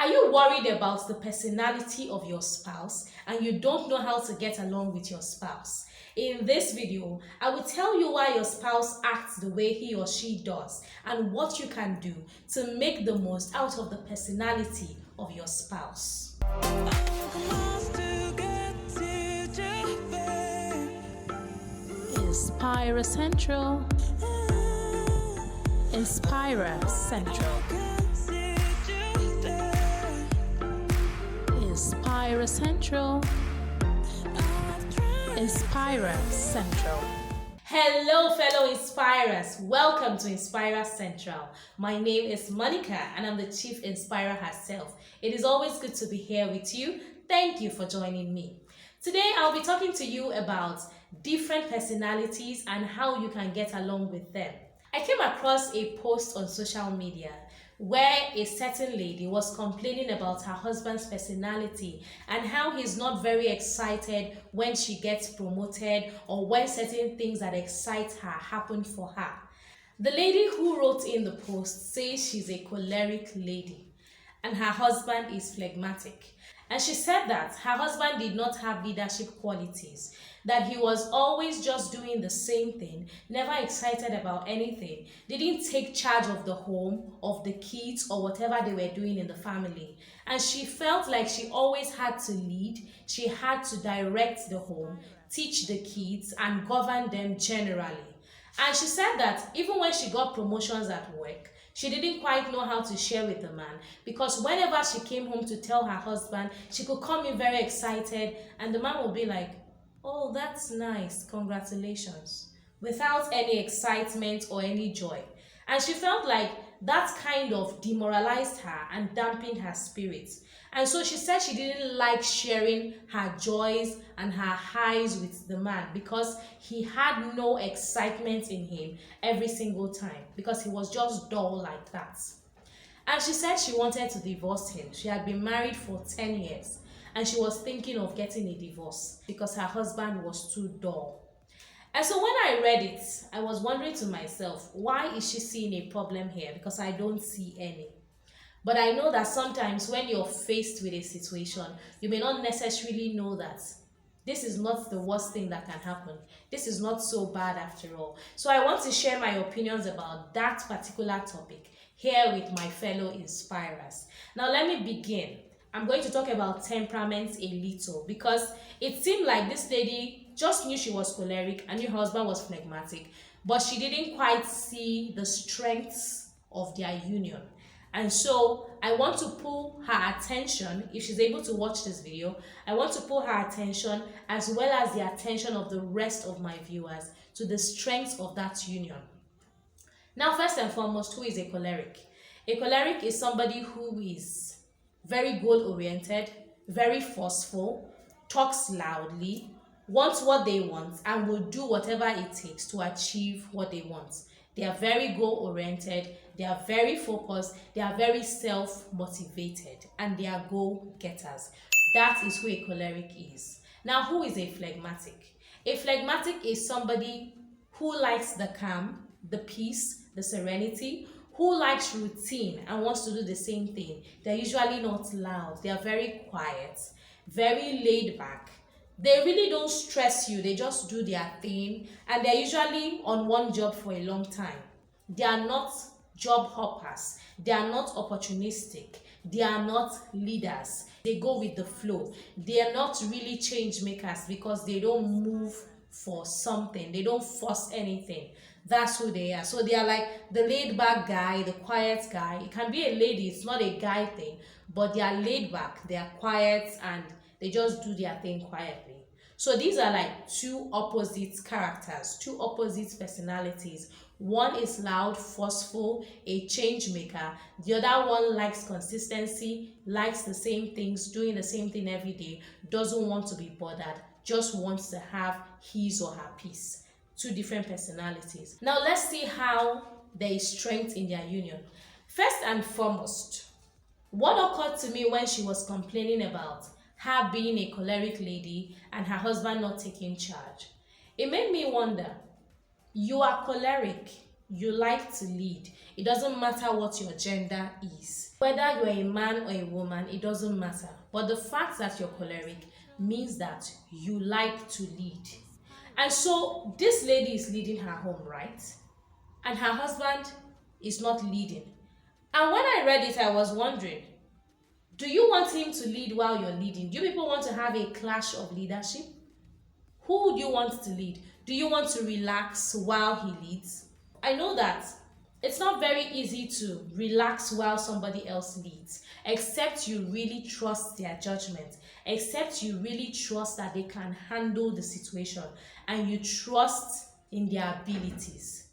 Are you worried about the personality of your spouse and you don't know how to get along with your spouse? In this video, I will tell you why your spouse acts the way he or she does and what you can do to make the most out of the personality of your spouse. Inspira Central. Inspira Central. Inspira Central. Inspira Central. Hello fellow Inspirers, welcome to Inspira Central. My name is Monica and I'm the Chief Inspirer herself. It is always good to be here with you. Thank you for joining me. Today I'll be talking to you about different personalities and how you can get along with them. I came across a post on social media where a certain lady was complaining about her husband's personality and how he's not very excited when she gets promoted or when certain things that excite her happen for her. The lady who wrote in the post says she's a choleric lady and her husband is phlegmatic. And she said that her husband did not have leadership qualities, that he was always just doing the same thing, never excited about anything, didn't take charge of the home, of the kids, or whatever they were doing in the family. And she felt like she always had to lead, she had to direct the home, teach the kids, and govern them generally. And she said that even when she got promotions at work, she didn't quite know how to share with the man because whenever she came home to tell her husband, she could come in very excited and the man would be like, "Oh, that's nice, congratulations," without any excitement or any joy. And she felt like that kind of demoralized her and dampened her spirits. And so she said she didn't like sharing her joys and her highs with the man because he had no excitement in him every single time because he was just dull like that. And she said she wanted to divorce him. She had been married for 10 years and she was thinking of getting a divorce because her husband was too dull. And so when I read it, I was wondering to myself, why is she seeing a problem here? Because I don't see any. But I know that sometimes when you're faced with a situation, you may not necessarily know that this is not the worst thing that can happen. This is not so bad after all. So I want to share my opinions about that particular topic here with my fellow inspirers. Now let me begin. I'm going to talk about temperaments a little because it seemed like this lady just knew she was choleric and knew her husband was phlegmatic, but she didn't quite see the strengths of their union. And so I want to pull her attention, if she's able to watch this video, I want to pull her attention as well as the attention of the rest of my viewers to the strengths of that union. Now, first and foremost, who is a choleric? A choleric is somebody who is very goal-oriented, very forceful, talks loudly, wants what they want, and will do whatever it takes to achieve what they want. They are very goal-oriented, they are very focused, they are very self-motivated, and they are goal-getters. That is who a choleric is. Now, who is a phlegmatic? A phlegmatic is somebody who likes the calm, the peace, the serenity, who likes routine and wants to do the same thing. They're usually not loud, they are very quiet, very laid back. They really don't stress you, they just do their thing, and they're usually on one job for a long time. They are not job hoppers, they are not opportunistic, they are not leaders. They go with the flow. They are not really change makers because they don't move for something, they don't force anything. That's who they are. So they are like the laid back guy, the quiet guy. It can be a lady, it's not a guy thing, but they are laid back, they are quiet, and they just do their thing quietly. So these are like two opposite characters, two opposite personalities. One is loud, forceful, a change maker. The other one likes consistency, likes the same things, doing the same thing every day, doesn't want to be bothered, just wants to have his or her peace. Two different personalities. Now let's see how there is strength in their union. First and foremost, what occurred to me when she was complaining about her being a choleric lady and her husband not taking charge, it made me wonder, you are choleric, You like to lead. It doesn't matter what your gender is. Whether you're a man or a woman, it doesn't matter. But the fact that you're choleric means that you like to lead. And so this lady is leading her home, right? And her husband is not leading. And when I read it, I was wondering, do you want him to lead while you're leading? Do you people want to have a clash of leadership? Who would you want to lead? Do you want to relax while he leads? I know that it's not very easy to relax while somebody else leads, except you really trust their judgment, except you really trust that they can handle the situation and you trust in their abilities.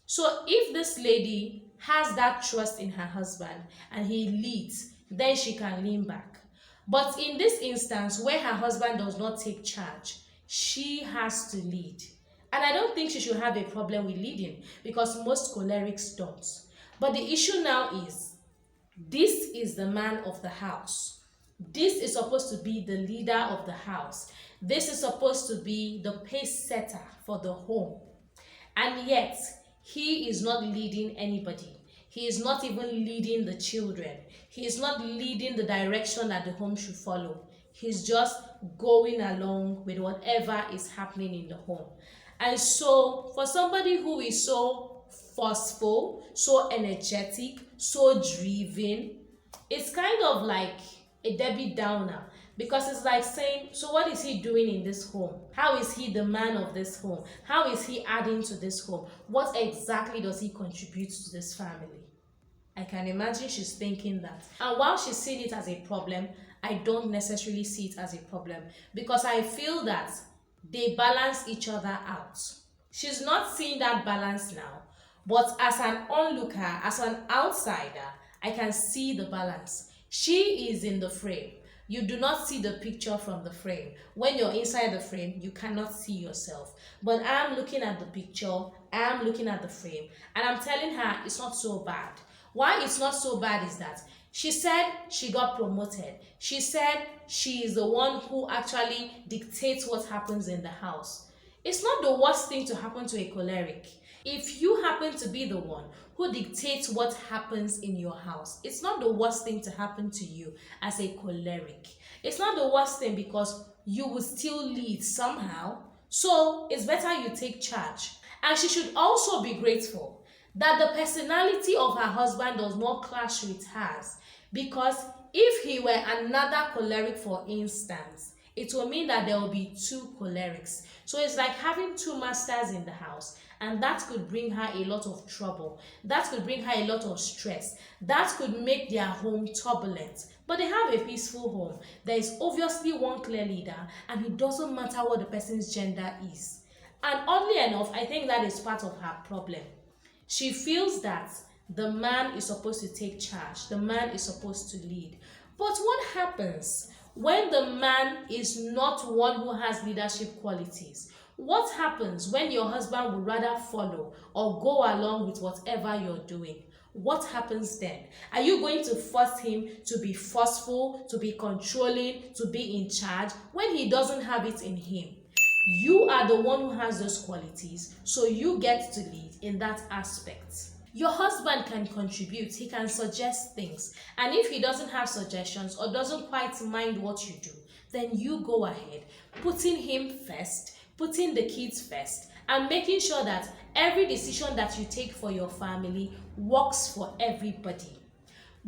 So if this lady has that trust in her husband and he leads, then she can lean back. But in this instance where her husband does not take charge, she has to lead. And I don't think she should have a problem with leading because most cholerics don't. But the issue now is, this is the man of the house. This is supposed to be the leader of the house. This is supposed to be the pace setter for the home. And yet, he is not leading anybody. He is not even leading the children. He is not leading the direction that the home should follow. He's just going along with whatever is happening in the home. And so, for somebody who is so forceful, so energetic, so driven, it's kind of like a Debbie Downer. Because it's like saying, so what is he doing in this home? How is he the man of this home? How is he adding to this home? What exactly does he contribute to this family? I can imagine she's thinking that. And while she's seeing it as a problem, I don't necessarily see it as a problem because I feel that they balance each other out. She's not seeing that balance now, but as an onlooker, as an outsider, I can see the balance. She is in the frame. You do not see the picture from the frame. When you're inside the frame, you cannot see yourself. But I'm looking at the picture, I'm looking at the frame, and I'm telling her it's not so bad. Why it's not so bad is that she said she got promoted. She said she is the one who actually dictates what happens in the house. It's not the worst thing to happen to a choleric. If you happen to be the one who dictates what happens in your house, it's not the worst thing to happen to you as a choleric. It's not the worst thing because you will still lead somehow. So it's better you take charge. And she should also be grateful that the personality of her husband does not clash with hers. Because if he were another choleric, for instance, it will mean that there will be two cholerics. So it's like having two masters in the house, and that could bring her a lot of trouble. That could bring her a lot of stress. That could make their home turbulent. But they have a peaceful home. There is obviously one clear leader, and it doesn't matter what the person's gender is. And oddly enough, I think that is part of her problem. She feels that the man is supposed to take charge. The man is supposed to lead. But what happens when the man is not one who has leadership qualities? What happens when your husband would rather follow or go along with whatever you're doing? What happens then? Are you going to force him to be forceful, to be controlling, to be in charge when he doesn't have it in him? You are the one who has those qualities, so you get to lead in that aspect. Your husband can contribute, he can suggest things, and if he doesn't have suggestions or doesn't quite mind what you do, then you go ahead, putting him first, putting the kids first, and making sure that every decision that you take for your family works for everybody.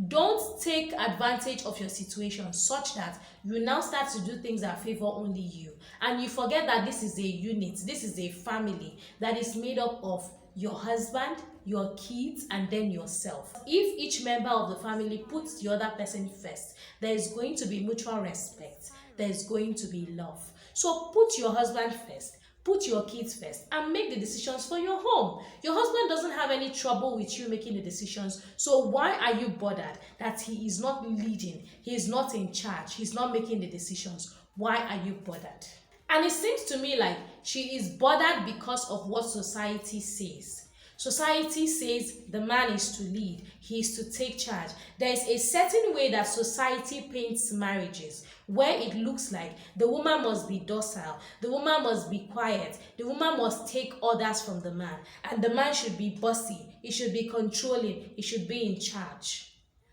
Don't take advantage of your situation such that you now start to do things that favor only you, and you forget that this is a unit, this is a family that is made up of your husband, your kids, and then yourself. If each member of the family puts the other person first, there is going to be mutual respect, there is going to be love. So put your husband first, put your kids first, and make the decisions for your home. Your husband doesn't have any trouble with you making the decisions, so why are you bothered that he is not leading, he is not in charge, he's not making the decisions? Why are you bothered? And it seems to me like she is bothered because of what society says. Society says the man is to lead, he is to take charge. There is a certain way that society paints marriages where it looks like the woman must be docile, the woman must be quiet, the woman must take orders from the man, and the man should be bossy, he should be controlling, he should be in charge.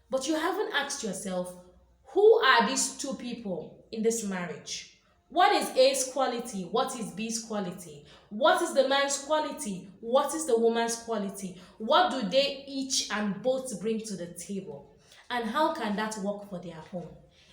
But you haven't asked yourself, who are these two people in this marriage? What is A's quality? What is B's quality? What is the man's quality? What is the woman's quality? What do they each and both bring to the table? And how can that work for their home?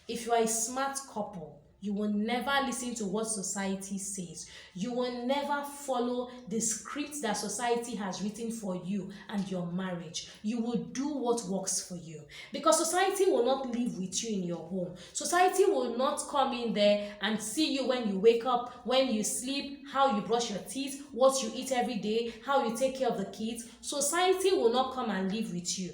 If you are a smart couple, you will never listen to what society says. You will never follow the script that society has written for you and your marriage. You will do what works for you. Because society will not live with you in your home. Society will not come in there and see you when you wake up, when you sleep, how you brush your teeth, what you eat every day, how you take care of the kids. Society will not come and live with you.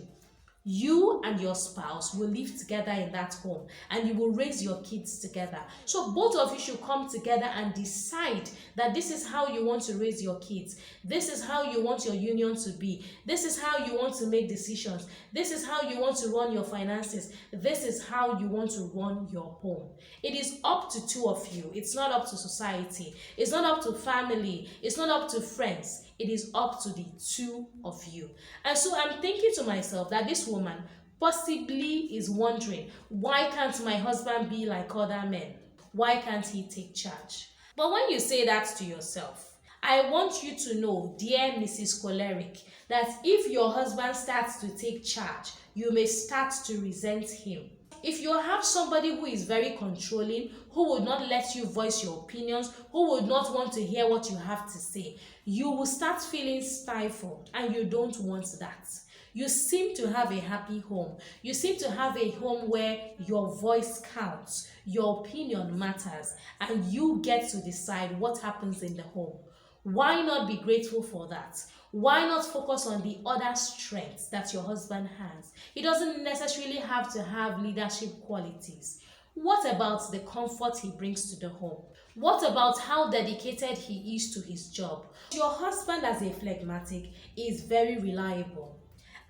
You and your spouse will live together in that home and you will raise your kids together. So both of you should come together and decide that this is how you want to raise your kids. This is how you want your union to be. This is how you want to make decisions. This is how you want to run your finances. This is how you want to run your home. It is up to two of you. It's not up to society. It's not up to family. It's not up to friends. It is up to the two of you. And so I'm thinking to myself that this woman possibly is wondering, why can't my husband be like other men? Why can't he take charge? But when you say that to yourself, I want you to know, dear Mrs. Choleric, that if your husband starts to take charge, you may start to resent him. If you have somebody who is very controlling, who would not let you voice your opinions, who would not want to hear what you have to say, you will start feeling stifled, and you don't want that. You seem to have a happy home. You seem to have a home where your voice counts, your opinion matters, and you get to decide what happens in the home. Why not be grateful for that? Why not focus on the other strengths that your husband has? He doesn't necessarily have to have leadership qualities. What about the comfort he brings to the home? What about how dedicated he is to his job? Your husband, as a phlegmatic, is very reliable.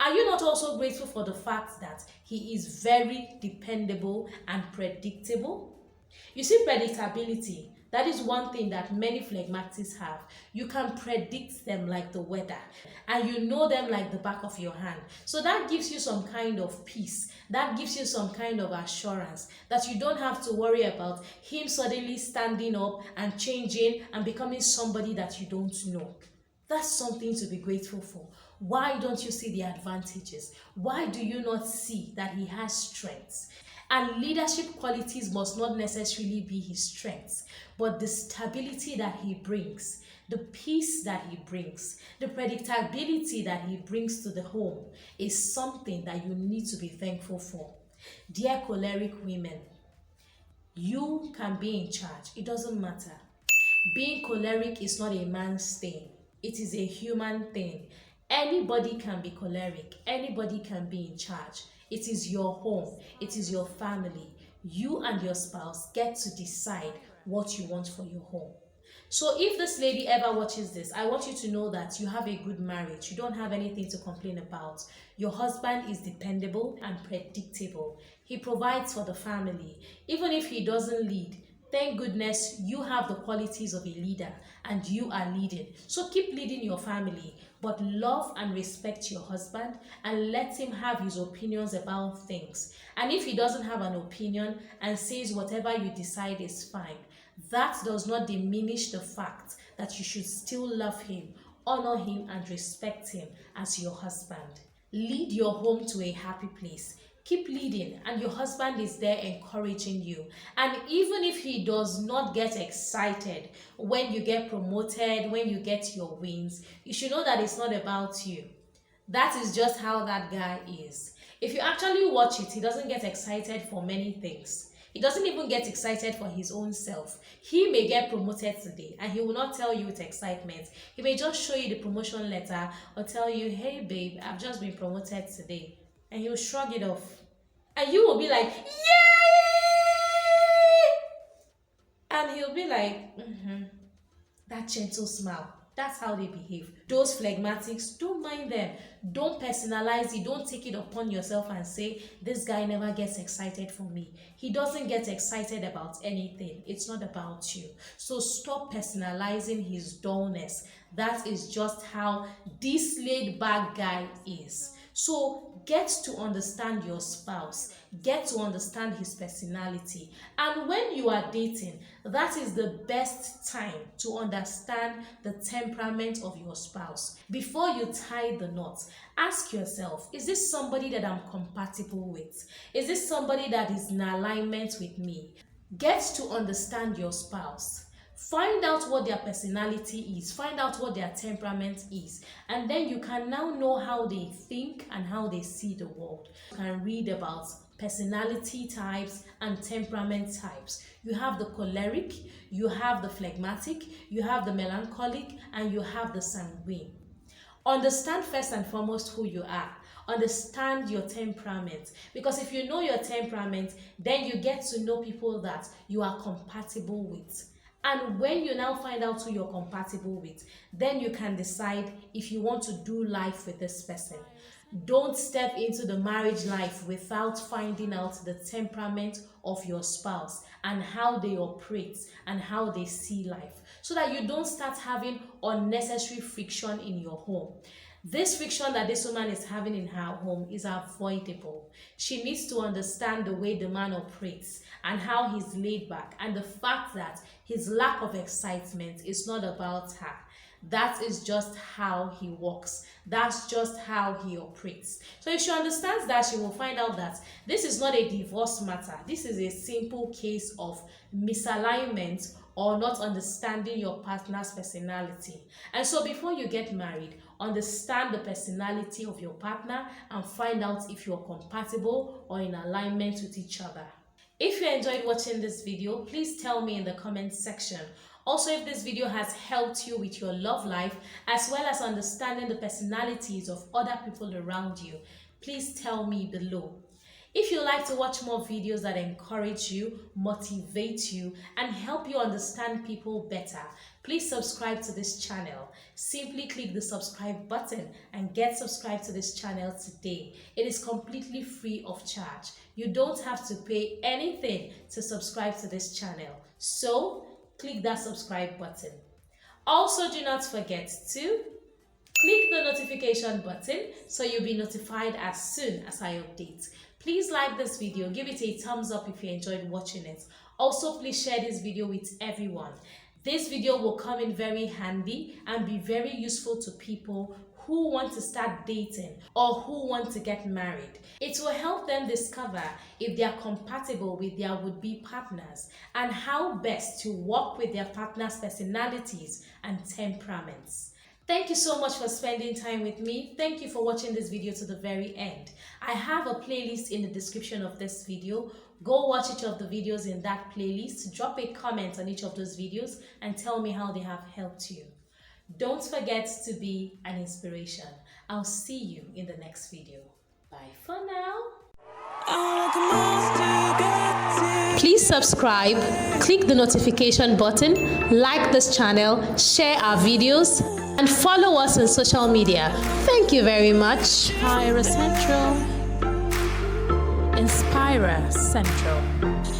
Are you not also grateful for the fact that he is very dependable and predictable? You see, predictability, that is one thing that many phlegmatics have. You can predict them like the weather, and you know them like the back of your hand. So that gives you some kind of peace. That gives you some kind of assurance that you don't have to worry about him suddenly standing up and changing and becoming somebody that you don't know. That's something to be grateful for. Why don't you see the advantages? Why do you not see that he has strengths? And leadership qualities must not necessarily be his strengths, but the stability that he brings, the peace that he brings, the predictability that he brings to the home is something that you need to be thankful for. Dear choleric women, you can be in charge. It doesn't matter. Being choleric is not a man's thing. It is a human thing. Anybody can be choleric. Anybody can be in charge. It is your home. It is your family. You and your spouse get to decide what you want for your home. So if this lady ever watches this, I want you to know that you have a good marriage. You don't have anything to complain about. Your husband is dependable and predictable. He provides for the family. Even if he doesn't lead, thank goodness you have the qualities of a leader and you are leading. So keep leading your family, but love and respect your husband and let him have his opinions about things. And if he doesn't have an opinion and says whatever you decide is fine, that does not diminish the fact that you should still love him, honor him, and respect him as your husband. Lead your home to a happy place. Keep leading, and your husband is there encouraging you. And even if he does not get excited when you get promoted, when you get your wins, you should know that it's not about you. That is just how that guy is. If you actually watch it, he doesn't get excited for many things. He doesn't even get excited for his own self. He may get promoted today and he will not tell you with excitement. He may just show you the promotion letter or tell you, hey babe, I've just been promoted today. And he'll shrug it off. And you will be like, yay! And he'll be like, that gentle smile. That's how they behave. Those phlegmatics, don't mind them. Don't personalize it. Don't take it upon yourself and say, this guy never gets excited for me. He doesn't get excited about anything. It's not about you. So stop personalizing his dullness. That is just how this laid back guy is. So get to understand your spouse, get to understand his personality. And when you are dating, that is the best time to understand the temperament of your spouse. Before you tie the knot, ask yourself, is this somebody that I'm compatible with? Is this somebody that is in alignment with me? Get to understand your spouse. Find out what their personality is, find out what their temperament is, and then you can now know how they think and how they see the world. You can read about personality types and temperament types. You have the choleric, you have the phlegmatic, you have the melancholic, and you have the sanguine. Understand first and foremost who you are. Understand your temperament, because if you know your temperament, then you get to know people that you are compatible with. And when you now find out who you're compatible with, then you can decide if you want to do life with this person. Don't step into the marriage life without finding out the temperament of your spouse and how they operate and how they see life, so that you don't start having unnecessary friction in your home. This friction that this woman is having in her home is avoidable. She needs to understand the way the man operates and how he's laid back, and the fact that his lack of excitement is not about her. That is just how he works. That's just how he operates. So if she understands that, she will find out that this is not a divorce matter. This is a simple case of misalignment or not understanding your partner's personality. And so before you get married, understand the personality of your partner and find out if you're compatible or in alignment with each other. If you enjoyed watching this video, please tell me in the comment section. Also, if this video has helped you with your love life, as well as understanding the personalities of other people around you, please tell me below. If you like to watch more videos that encourage you, motivate you, and help you understand people better, please subscribe to this channel. Simply click the subscribe button and get subscribed to this channel today. It is completely free of charge. You don't have to pay anything to subscribe to this channel. So, click that subscribe button. Also, do not forget to click the notification button so you'll be notified as soon as I update. Please like this video, give it a thumbs up if you enjoyed watching it. Also, please share this video with everyone. This video will come in very handy and be very useful to people who want to start dating or who want to get married. It will help them discover if they are compatible with their would-be partners and how best to work with their partner's personalities and temperaments. Thank you so much for spending time with me. Thank you for watching this video to the very end. I have a playlist in the description of this video. Go watch each of the videos in that playlist. Drop a comment on each of those videos and tell me how they have helped you. Don't forget to be an inspiration. I'll see you in the next video. Bye for now. Please subscribe, click the notification button, like this channel, share our videos, and follow us on social media. Thank you very much. Inspira Central.